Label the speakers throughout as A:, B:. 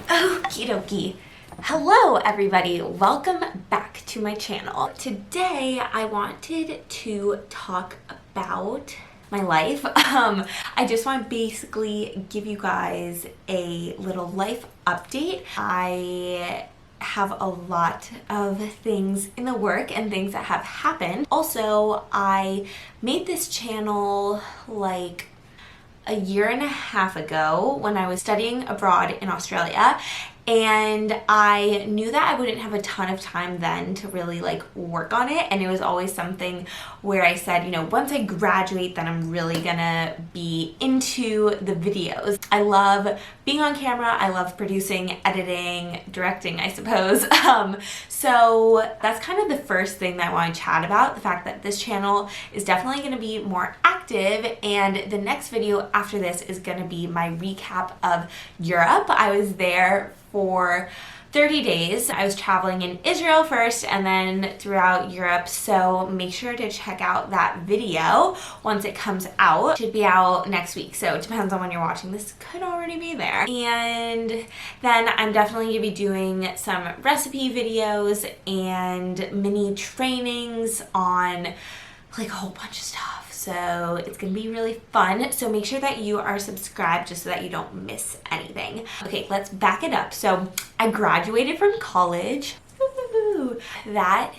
A: Okie dokie. Hello everybody, welcome back to my channel. Today I wanted to talk about my life. I just want to basically give you guys a little life update. I have a lot of things in the work and things that have happened. Also, I made this channel like a year and a half ago when I was studying abroad in Australia, and I knew that I wouldn't have a ton of time then to really like work on it, and it was always something where I said, you know, once I graduate then I'm really gonna be into the videos. I love being on camera, I love producing, editing, directing, I suppose. So that's kind of the first thing that I want to chat about, the fact that this channel is definitely going to be more active, and the next video after this is going to be my recap of Europe. I was there for 30 days. I was traveling in Israel first and then throughout Europe, so make sure to check out that video once it comes out. It should be out next week, so it depends on when you're watching. This could already be there. And then I'm definitely going to be doing some recipe videos and mini trainings on like a whole bunch of stuff. So it's gonna be really fun. So make sure that you are subscribed just so that you don't miss anything. Okay, let's back it up. So I graduated from college. Woo-hoo-hoo. That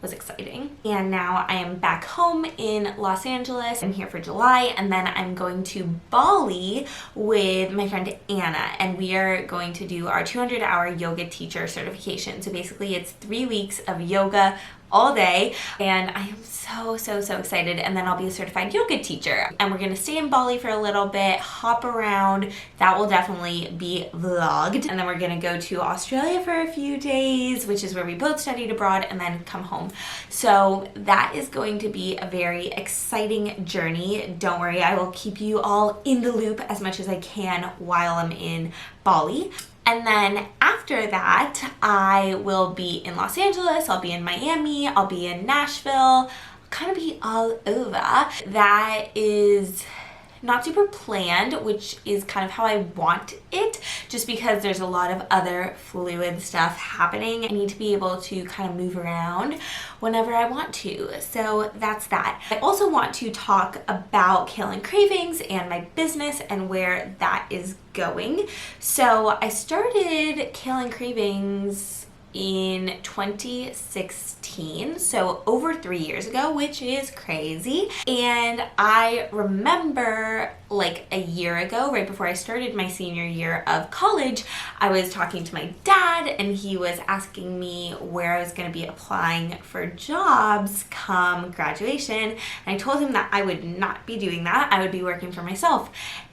A: was exciting. And now I am back home in Los Angeles. I'm here for July, and then I'm going to Bali with my friend Anna, and we are going to do our 200-hour yoga teacher certification. So basically it's 3 weeks of yoga all day, and I am so excited. And then I'll be a certified yoga teacher, and we're gonna stay in Bali for a little bit, hop around. That will definitely be vlogged, and then we're gonna go to Australia for a few days, which is where we both studied abroad, and then come home. So that is going to be a very exciting journey. Don't worry, I will keep you all in the loop as much as I can while I'm in Bali. And then after that, I will be in Los Angeles, I'll be in Miami, I'll be in Nashville, I'll kind of be all over. That is not super planned, which is kind of how I want it, just because there's a lot of other fluid stuff happening. I need to be able to kind of move around whenever I want to. So that's that. I also want to talk about Kale Kravings and my business and where that is going. So I started Kale Kravings in 2016, so over 3 years ago, which is crazy. And I remember like a year ago, right before I started my senior year of college, I was talking to my dad, and he was asking me where I was going to be applying for jobs come graduation, and I told him that I would not be doing that. I would be working for myself.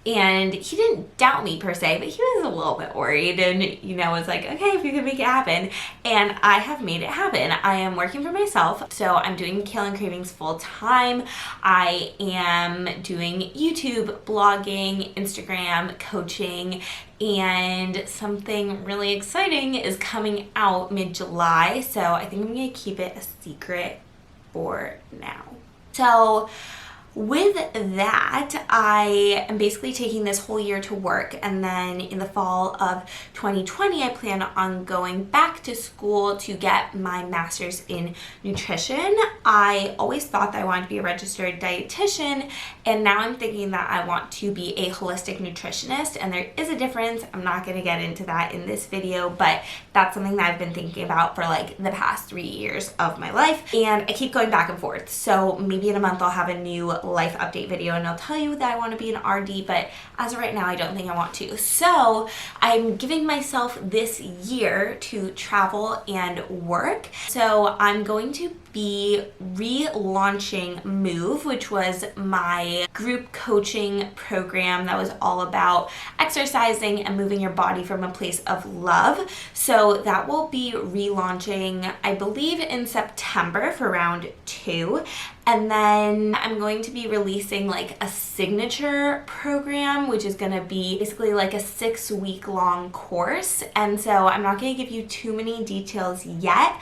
A: And he didn't doubt me per se, but he was a little bit worried, and you know, was like, okay, if you could make it happen. And I have made it happen. I am working for myself, so I'm doing Kale Kravings full time. I am doing YouTube, blogging, Instagram, coaching, and something really exciting is coming out mid-July, so I think I'm gonna keep it a secret for now. So with that, I am basically taking this whole year to work, and then in the fall of 2020, I plan on going back to school to get my master's in nutrition. I always thought that I wanted to be a registered dietitian, and now I'm thinking that I want to be a holistic nutritionist, and there is a difference. I'm not going to get into that in this video, but that's something that I've been thinking about for like the past 3 years of my life, and I keep going back and forth. So maybe in a month I'll have a new life update video and I'll tell you that I want to be an RD, but as of right now I don't think I want to. So I'm giving myself this year to travel and work. So I'm going to be relaunching Move, which was my group coaching program that was all about exercising and moving your body from a place of love. So that will be relaunching, I believe, in September for round 2. And then I'm going to be releasing like a signature program, which is going to be basically like a 6-week long course. And so I'm not going to give you too many details yet,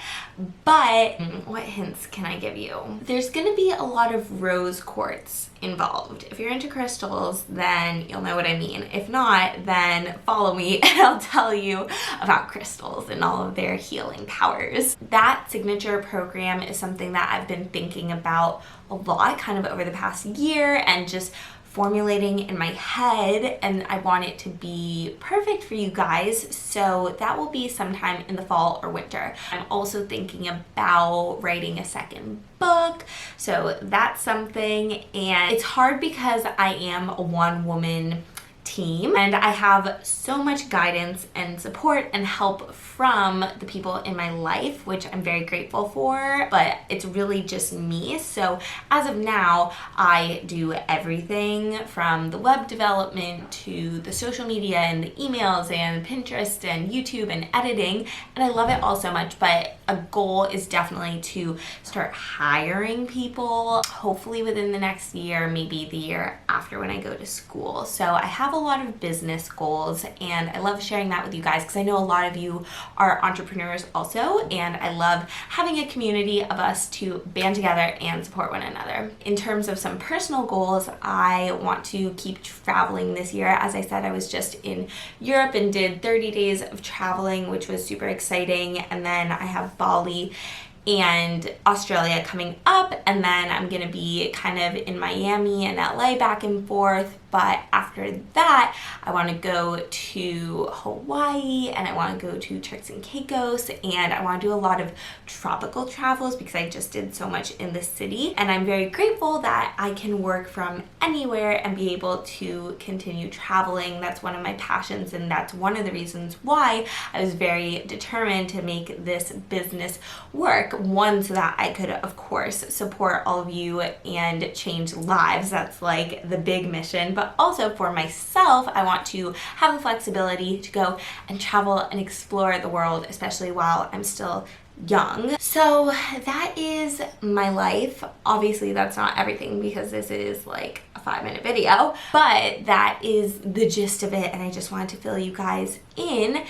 A: but what hints can I give you? There's gonna be a lot of rose quartz involved. If you're into crystals, then you'll know what I mean. If not, then follow me and I'll tell you about crystals and all of their healing powers. That signature program is something that I've been thinking about a lot kind of over the past year and just formulating in my head, and I want it to be perfect for you guys, so that will be sometime in the fall or winter. I'm also thinking about writing a second book, so that's something, and it's hard because I am a one-woman team and I have so much guidance and support and help from the people in my life, which I'm very grateful for, but it's really just me. So as of now, I do everything from the web development to the social media and the emails and Pinterest and YouTube and editing, and I love it all so much, but a goal is definitely to start hiring people, hopefully within the next year, maybe the year after when I go to school. So I have a lot of business goals and I love sharing that with you guys because I know a lot of you are entrepreneurs also, and I love having a community of us to band together and support one another. In terms of some personal goals, I want to keep traveling this year. As I said, I was just in Europe and did 30 days of traveling, which was super exciting, and then I have Bali and Australia coming up, and then I'm gonna be kind of in Miami and LA back and forth. But after that, I want to go to Hawaii and I want to go to Turks and Caicos, and I want to do a lot of tropical travels because I just did so much in the city, and I'm very grateful that I can work from anywhere and be able to continue traveling. That's one of my passions, and that's one of the reasons why I was very determined to make this business work. One, so that I could, of course, support all of you and change lives. That's like the big mission. But also for myself, I want to have the flexibility to go and travel and explore the world, especially while I'm still young. So that is my life. Obviously that's not everything because this is like a 5-minute video, but that is the gist of it, and I just wanted to fill you guys in.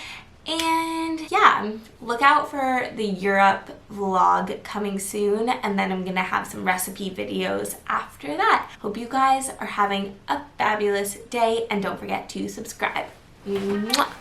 A: And yeah, look out for the Europe vlog coming soon, and then I'm gonna have some recipe videos after that. Hope you guys are having a fabulous day, and don't forget to subscribe. Mwah!